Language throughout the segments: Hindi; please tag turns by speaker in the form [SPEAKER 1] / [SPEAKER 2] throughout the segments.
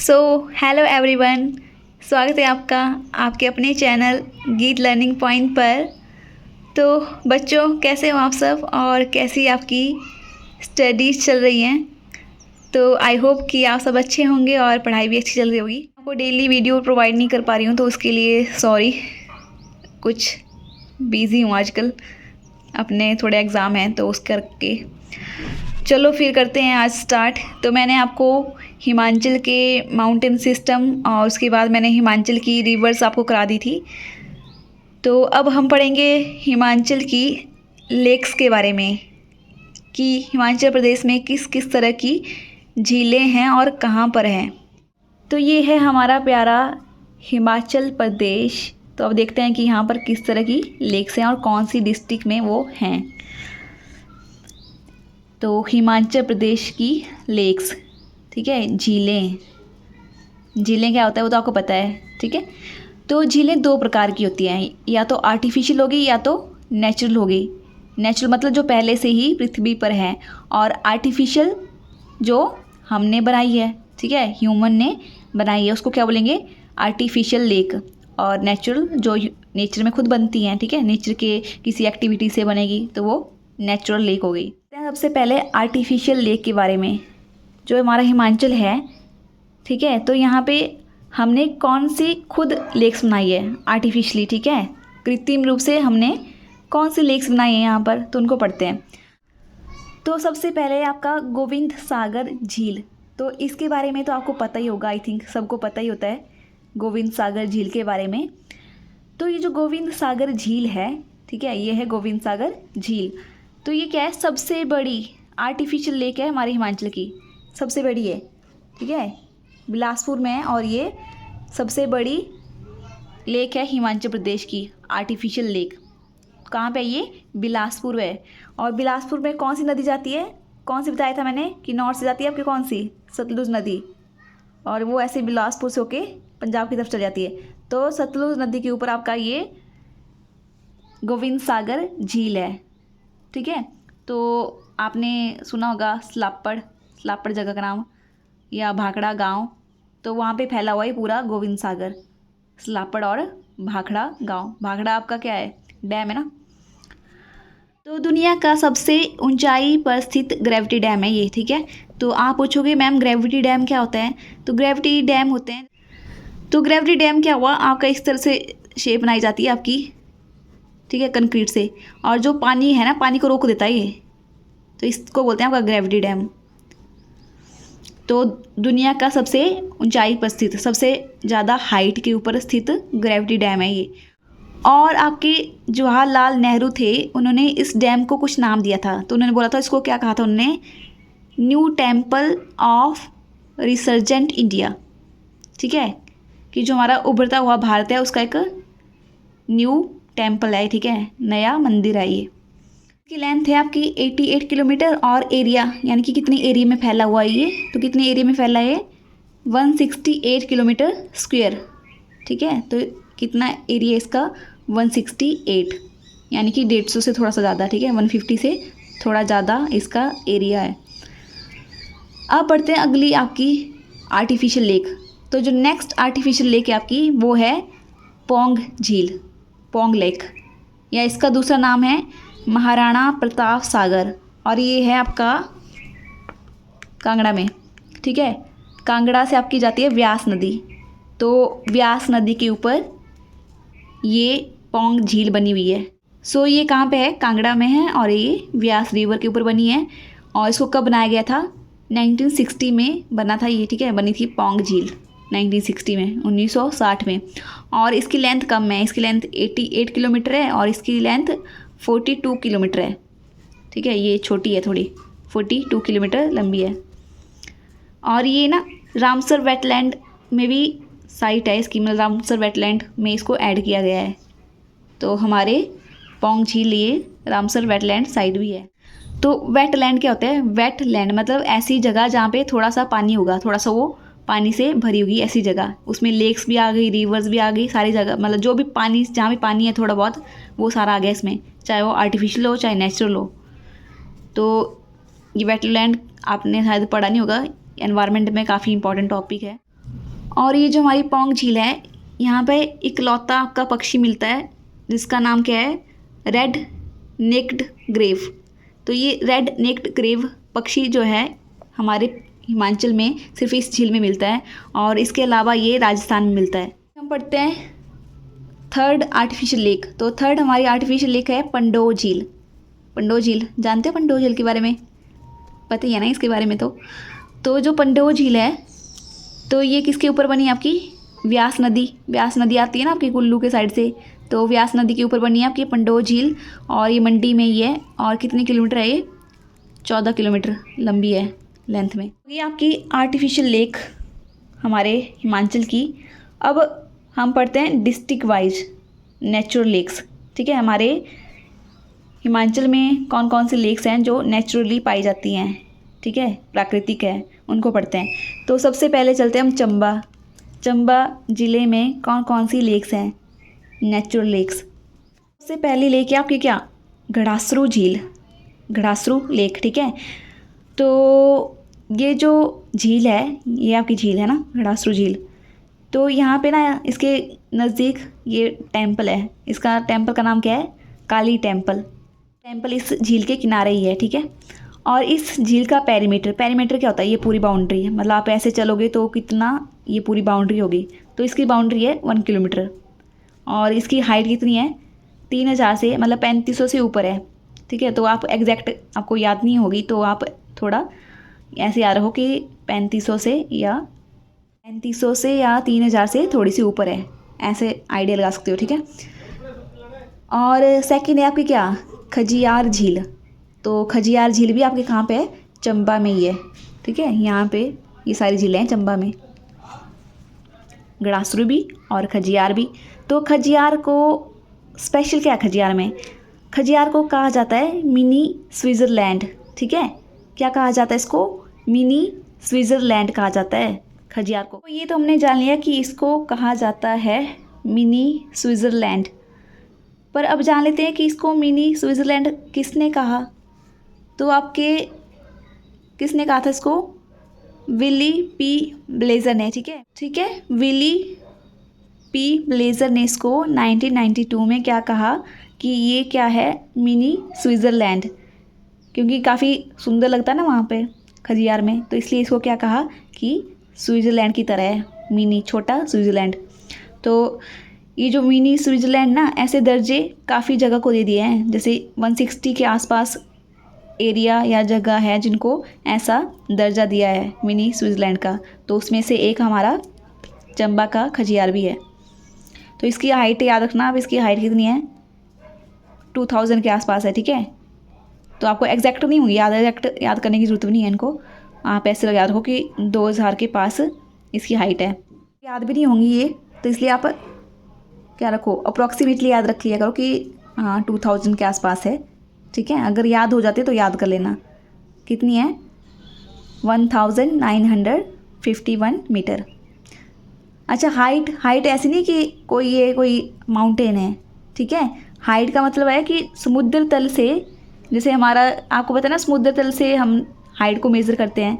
[SPEAKER 1] सो हेलो एवरीवन, स्वागत है आपका आपके अपने चैनल गीत लर्निंग पॉइंट पर। तो बच्चों, कैसे हो आप सब और कैसी आपकी स्टडीज़ चल रही हैं? तो आई होप कि आप सब अच्छे होंगे और पढ़ाई भी अच्छी चल रही होगी। आपको डेली वीडियो प्रोवाइड नहीं कर पा रही हूँ तो उसके लिए सॉरी, कुछ बिज़ी हूँ आजकल, अपने थोड़े एग्ज़ाम हैं तो उस करके। चलो फिर करते हैं आज स्टार्ट। तो मैंने आपको हिमाचल के माउंटेन सिस्टम और उसके बाद मैंने हिमाचल की रिवर्स आपको करा दी थी। तो अब हम पढ़ेंगे हिमाचल की लेक्स के बारे में कि हिमाचल प्रदेश में किस किस तरह की झीलें हैं और कहाँ पर हैं। तो ये है हमारा प्यारा हिमाचल प्रदेश। तो अब देखते हैं कि यहाँ पर किस तरह की लेक्स हैं और कौन सी डिस्ट्रिक्ट में वो हैं। तो हिमाचल प्रदेश की लेक्स, ठीक है। झीलें क्या होता है वो तो आपको पता है, ठीक है। तो झीलें दो प्रकार की होती हैं, या तो आर्टिफिशियल होगी या तो नेचुरल होगी। नेचुरल मतलब जो पहले से ही पृथ्वी पर है, और आर्टिफिशियल जो हमने बनाई है, ठीक है, ह्यूमन ने बनाई है, उसको क्या बोलेंगे? Artificial lake. और नेचुरल जो नेचर में खुद बनती हैं, ठीक है, नेचर के किसी एक्टिविटी से बनेगी तो वो नेचुरल लेक हो गई। सबसे पहले आर्टिफिशियल लेक के बारे में, जो हमारा हिमाचल है, ठीक है। तो यहाँ पे हमने कौन सी खुद लेक्स बनाई है आर्टिफिशियली, ठीक है, कृत्रिम रूप से हमने कौन सी लेक्स बनाई है यहाँ पर, तो उनको पढ़ते हैं। तो सबसे पहले आपका गोविंद सागर झील। तो इसके बारे में तो आपको पता ही होगा, आई थिंक सबको पता ही होता है गोविंद सागर झील के बारे में। तो ये जो गोविंद सागर झील है, ठीक है, ये है गोविंद सागर झील। तो ये क्या है? सबसे बड़ी आर्टिफिशियल लेक है हमारे हिमाचल की, सबसे बड़ी है, ठीक है, बिलासपुर में है। और ये सबसे बड़ी लेक है हिमाचल प्रदेश की, आर्टिफिशियल लेक। कहाँ पे? ये बिलासपुर है। और बिलासपुर में कौन सी नदी जाती है? कौन सी बताया था मैंने कि नॉर्थ से जाती है आपकी, कौन सी? सतलुज नदी। और वो ऐसे बिलासपुर से होके पंजाब की तरफ चल जाती है। तो सतलुज नदी के ऊपर आपका ये गोविंद सागर झील है, ठीक है। तो आपने सुना होगा स्लापड़ जगह का नाम, या भाखड़ा गांव। तो वहाँ पे फैला हुआ है पूरा गोविंद सागर, स्लापड़ और भाखड़ा गांव। भाखड़ा आपका क्या है? डैम है ना। तो दुनिया का सबसे ऊंचाई पर स्थित ग्रेविटी डैम है ये, ठीक है। तो आप पूछोगे मैम ग्रेविटी डैम क्या होता है? तो ग्रेविटी डैम होते हैं, तो ग्रेविटी डैम क्या हुआ आपका, इस तरह से शेप बनाई जाती है आपकी, ठीक है, कंक्रीट से, और जो पानी है ना, पानी को रोक देता है ये, तो इसको बोलते हैं आपका ग्रेविटी डैम। तो दुनिया का सबसे ऊंचाई पर स्थित, सबसे ज़्यादा हाइट के ऊपर स्थित ग्रेविटी डैम है ये। और आपके जवाहरलाल नेहरू थे, उन्होंने इस डैम को कुछ नाम दिया था। तो उन्होंने बोला था, इसको क्या कहा था उन्होंने? New temple of resurgent India, ठीक है, कि जो हमारा उभरता हुआ भारत है उसका एक न्यू टेम्पल है, ठीक है, नया मंदिर है ये। इसकी लेंथ है आपकी 88 किलोमीटर, और एरिया यानी कि कितने एरिया में फैला हुआ है ये? तो कितने एरिया में फैला है? 168 किलोमीटर स्क्वायर, ठीक है। तो कितना एरिया इसका? 168, यानी कि 150 से थोड़ा सा ज़्यादा, ठीक है, 150 से थोड़ा ज़्यादा इसका एरिया है। अब बढ़ते हैं अगली आपकी आर्टिफिशियल लेक। तो जो नेक्स्ट आर्टिफिशियल लेक है आपकी वो है पौंग झील, पौंग लेक, या इसका दूसरा नाम है महाराणा प्रताप सागर। और ये है आपका कांगड़ा में, ठीक है। कांगड़ा से आपकी जाती है व्यास नदी। तो व्यास नदी के ऊपर ये पौंग झील बनी हुई है। सो ये कहाँ पे है? कांगड़ा में है, और ये व्यास रिवर के ऊपर बनी है। और इसको कब बनाया गया था? 1960 में बना था ये, ठीक है, बनी थी पौंग झील 1960 में, 1960 में। और इसकी लेंथ कम है, इसकी लेंथ 88 किलोमीटर है, और इसकी लेंथ 42 किलोमीटर है, ठीक है, ये छोटी है थोड़ी, 42 किलोमीटर लंबी है। और ये ना रामसर वेटलैंड में भी साइट है इसकी, मतलब रामसर वेटलैंड में इसको ऐड किया गया है। तो हमारे पौंग झील ये रामसर वेटलैंड साइट भी है। तो वेटलैंड क्या होता है? वेटलैंड मतलब ऐसी जगह जहाँ पे थोड़ा सा पानी होगा, थोड़ा सा वो पानी से भरी होगी ऐसी जगह, उसमें लेक्स भी आ गई, रिवर्स भी आ गई, सारी जगह, मतलब जो भी पानी, जहाँ भी पानी है थोड़ा बहुत, वो सारा आ गया इसमें, चाहे वो आर्टिफिशियल हो चाहे नेचुरल हो। तो ये वेटलैंड आपने शायद पढ़ा नहीं होगा, एनवायरनमेंट में काफ़ी इंपॉर्टेंट टॉपिक है। और ये जो हमारी पौंग झील है, यहाँ पे इकलौता आपका पक्षी मिलता है जिसका नाम क्या है, रेड नेक्ड ग्रेव। तो ये रेड नेक्ड ग्रेव पक्षी जो है हमारे हिमाचल में सिर्फ इस झील में मिलता है, और इसके अलावा ये राजस्थान में मिलता है। हम पढ़ते हैं थर्ड आर्टिफिशियल लेक। तो थर्ड हमारी आर्टिफिशियल लेक है पंडोह झील। पंडोह झील जानते हो? पंडोह झील के बारे में पता ही है ना इसके बारे में। तो जो पंडोह झील है, तो ये किसके ऊपर बनी है आपकी, व्यास नदी आती है ना आपकी कुल्लू के साइड से, तो व्यास नदी के ऊपर बनी है आपकी पंडोह झील, और ये मंडी में ही है। और कितने किलोमीटर है ये, 14 किलोमीटर लंबी है लेंथ में। ये आपकी आर्टिफिशियल लेक हमारे हिमाचल की। अब हम पढ़ते हैं डिस्ट्रिक्ट वाइज नेचुरल लेक्स। ठीक है, हमारे हिमाचल में कौन कौन सी लेक्स हैं जो नेचुरली पाई जाती हैं, ठीक है, प्राकृतिक है, उनको पढ़ते हैं। तो सबसे पहले चलते हैं हम चंबा ज़िले में कौन कौन सी लेक्स हैं, नेचुरल लेक्स। सबसे पहली लेक है आपकी क्या, घड़ासरू झील, घड़ासरू लेक। ठीक है, तो ये जो झील है, ये आपकी झील है ना, घड़ासरू झील। तो यहाँ पे ना इसके नज़दीक ये टेम्पल है, इसका टेम्पल का नाम क्या है, काली टेम्पल। टेम्पल इस झील के किनारे ही है। ठीक है, और इस झील का पेरीमीटर क्या होता है, ये पूरी बाउंड्री है, मतलब आप ऐसे चलोगे तो कितना, ये पूरी बाउंड्री होगी। तो इसकी बाउंड्री है 1 किलोमीटर, और इसकी हाइट कितनी है, 3000 से मतलब 3500 से ऊपर है। ठीक है, तो आप एग्जैक्ट आपको याद नहीं होगी, तो आप थोड़ा ऐसे याद रखो कि 3500 से या 3000 से थोड़ी सी ऊपर है, ऐसे आइडिया लगा सकते हो। ठीक है, और सेकंड है आपकी क्या, खजियार झील। तो खजियार झील भी आपके कहाँ पे है, चंबा में ही है। ठीक है, यहाँ पे ये सारी झीलें हैं चंबा में, घड़ासरू भी और खजियार भी। तो खजियार को स्पेशल क्या है, खजियार को कहा जाता है मिनी स्विट्ज़रलैंड। ठीक है, क्या कहा जाता है इसको, मिनी स्विट्ज़रलैंड कहा जाता है खजियार को। तो ये तो हमने जान लिया कि इसको कहा जाता है मिनी स्विट्ज़रलैंड, पर अब जान लेते हैं कि इसको मिनी स्विट्ज़रलैंड किसने कहा। तो आपके किसने कहा था इसको, विली पी ब्लेजर ने। ठीक है, विली पी ब्लेजर ने इसको 1992 में क्या कहा कि ये क्या है, मिनी स्विट्ज़रलैंड, क्योंकि काफ़ी सुंदर लगता है ना वहाँ पे खजियार में, तो इसलिए इसको क्या कहा कि स्विट्ज़रलैंड की तरह है, मिनी छोटा स्विट्ज़रलैंड। तो ये जो मिनी स्विट्ज़रलैंड ना, ऐसे दर्जे काफ़ी जगह को दे दिए हैं, जैसे 160 के आसपास एरिया या जगह है जिनको ऐसा दर्जा दिया है मिनी स्विट्ज़रलैंड का। तो उसमें से एक हमारा चंबा का खजियार भी है। तो इसकी हाइट याद रखना, अब इसकी हाइट कितनी है, 2000 के आसपास है। ठीक है, तो आपको एग्जैक्ट नहीं होगी एग्जैक्ट याद करने की ज़रूरत भी नहीं है इनको, आप ऐसे लगा रखो कि 2000 के पास इसकी हाइट है। याद भी नहीं होंगी ये, तो इसलिए आप क्या रखो, अप्रॉक्सीमेटली याद रख लिया करो कि हाँ 2000 के आसपास है। ठीक है, अगर याद हो जाती है तो याद कर लेना कितनी है, 1951 मीटर। अच्छा, हाइट ऐसी नहीं कि कोई माउंटेन है। ठीक है, हाइट का मतलब है कि समुद्र तल से, जैसे हमारा आपको पता है ना, समुद्र तल से हम हाइट को मेज़र करते हैं।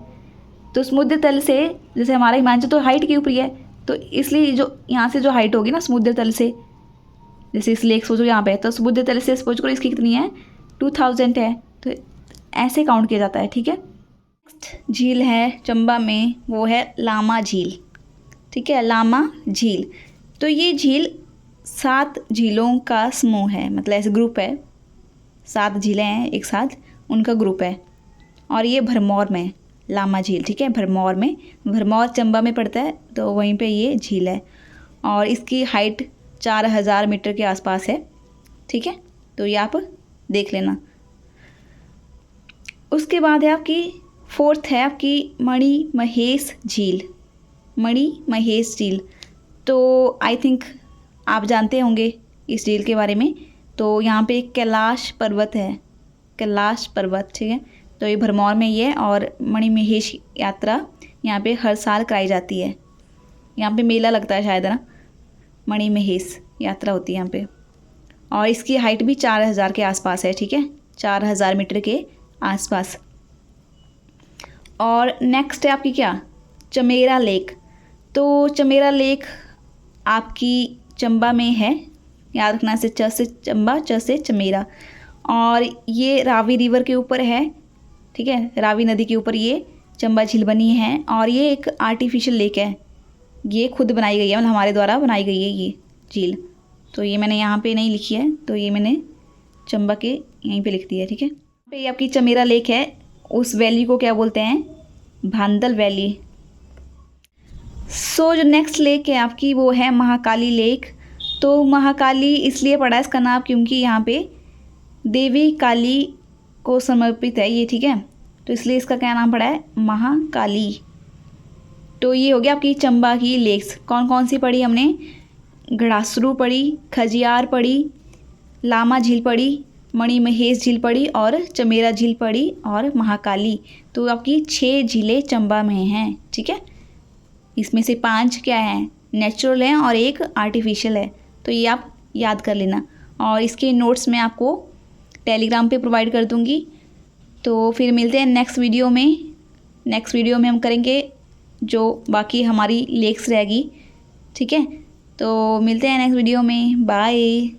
[SPEAKER 1] तो समुद्र तल से जैसे हमारा हिमाचल तो हाइट के ऊपर ही है, तो इसलिए जो यहाँ से जो हाइट होगी ना समुद्र तल से, जैसे इस लेक सोचो यहाँ पे, तो समुद्र तल से सपोज करो इसकी कितनी है, 2000 है, तो ऐसे काउंट किया जाता है। ठीक है, नेक्स्ट झील है चंबा में, वो है लामा झील। ठीक है, लामा झील। तो ये झील 7 झीलों का समूह है, मतलब ऐसे ग्रुप है, 7 झीलें हैं एक साथ, उनका ग्रुप है, और ये भरमौर में लामा झील। ठीक है, भरमौर चंबा में पड़ता है, तो वहीं पे ये झील है, और इसकी हाइट 4000 मीटर के आसपास है। ठीक है, तो ये आप देख लेना। उसके बाद है आपकी फोर्थ है आपकी मणि महेश झील। तो आई थिंक आप जानते होंगे इस झील के बारे में। तो यहाँ पे कैलाश पर्वत है, ठीक है, तो ये भरमौर में ही है, और मणि महेश यात्रा यहाँ पे हर साल कराई जाती है। यहाँ पे मेला लगता है शायद ना, मणि महेश यात्रा होती है यहाँ पे, और इसकी हाइट भी 4000 के आसपास है। ठीक है, 4000 मीटर के आसपास। और नेक्स्ट है आपकी क्या, चमेरा लेक। तो चमेरा लेक आपकी चंबा में है, याद रखना से च से चंबा, च से चमेरा। और ये रावी रिवर के ऊपर है, ठीक है, रावी नदी के ऊपर ये चंबा झील बनी है। और ये एक आर्टिफिशियल लेक है, ये खुद बनाई गई है, मतलब हमारे द्वारा बनाई गई है ये झील। तो ये मैंने यहाँ पे नहीं लिखी है, तो ये मैंने चंबा के यहीं पे लिख दिया है, ठीक है। पे ये आपकी चमेरा लेक है, उस वैली को क्या बोलते हैं, भांदल वैली। सो जो नेक्स्ट लेक है आपकी वो है महाकाली लेक। तो महाकाली इसलिए पड़ा है इसका नाम क्योंकि यहाँ पे देवी काली को समर्पित है ये, ठीक है, तो इसलिए इसका क्या नाम पड़ा है, महाकाली। तो ये हो गया आपकी चंबा की लेक्स। कौन कौन सी पढ़ी हमने, घड़ासरू पढ़ी, खजियार पढ़ी, लामा झील पढ़ी, मणि महेश झील पढ़ी और चमेरा झील पढ़ी और महाकाली। तो आपकी 6 झीलें चंबा में हैं, ठीक है। इसमें से 5 क्या हैं, नेचुरल हैं और एक आर्टिफिशियल है। तो ये आप याद कर लेना, और इसके नोट्स मैं आपको टेलीग्राम पे प्रोवाइड कर दूँगी। तो फिर मिलते हैं नेक्स्ट वीडियो में। नेक्स्ट वीडियो में हम करेंगे जो बाकी हमारी लेक्स रहेगी, ठीक है। तो मिलते हैं नेक्स्ट वीडियो में, बाय।